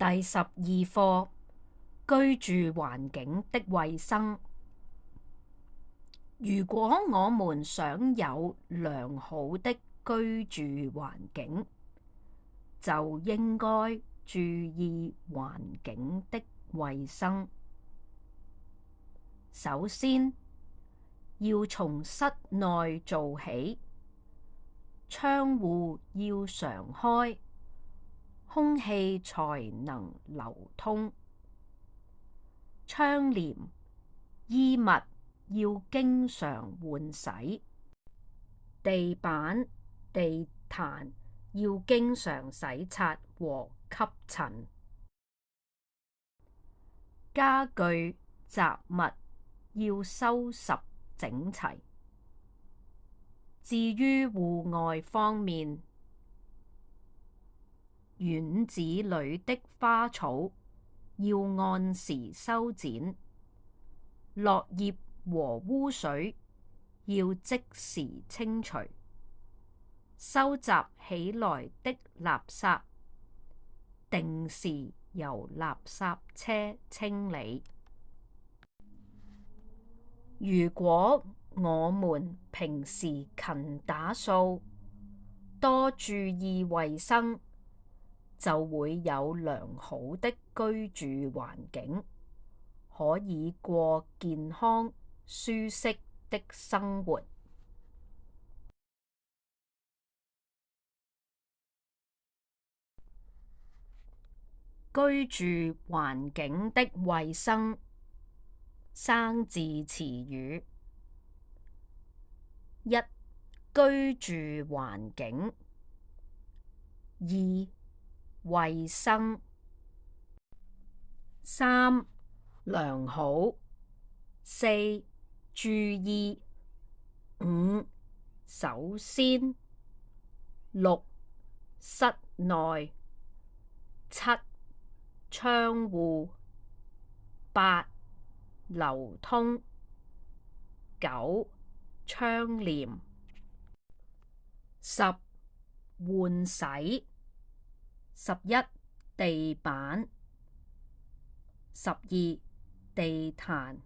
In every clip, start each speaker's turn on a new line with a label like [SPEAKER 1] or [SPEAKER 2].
[SPEAKER 1] 第12課居住環境的衛生。如果我們想有良好的居住環境，就應該注意環境的衛生。首先，要從室內做起，窗戶要常開，空氣才能流通。窗簾、衣物要經常換洗，地板、地毯要經常洗擦和吸塵。家具、雜物要收拾整齊。至於戶外方面，院子裡的花草要按時修剪，落葉和污水要即時清除，收集起來的垃圾定時由垃圾車清理。如果我們平時勤打掃，多注意衛生，就會有良好的居住環境，可以過健康、舒適的生活。居住環境的衛生。生字詞語：一、居住環境；二、衛生；三、良好；四、注意；五、首先；六、室內；七、窗戶；八、流通；九、窗簾；十、換洗；11、地板；12、地毯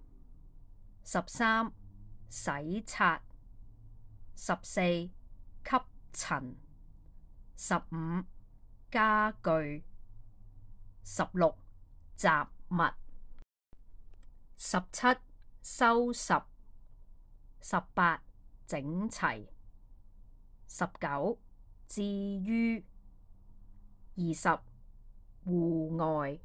[SPEAKER 1] ；13、洗擦；14、吸塵；15、家具；16、雜物；17、收拾；18、整齊；19、至於；20、戶外。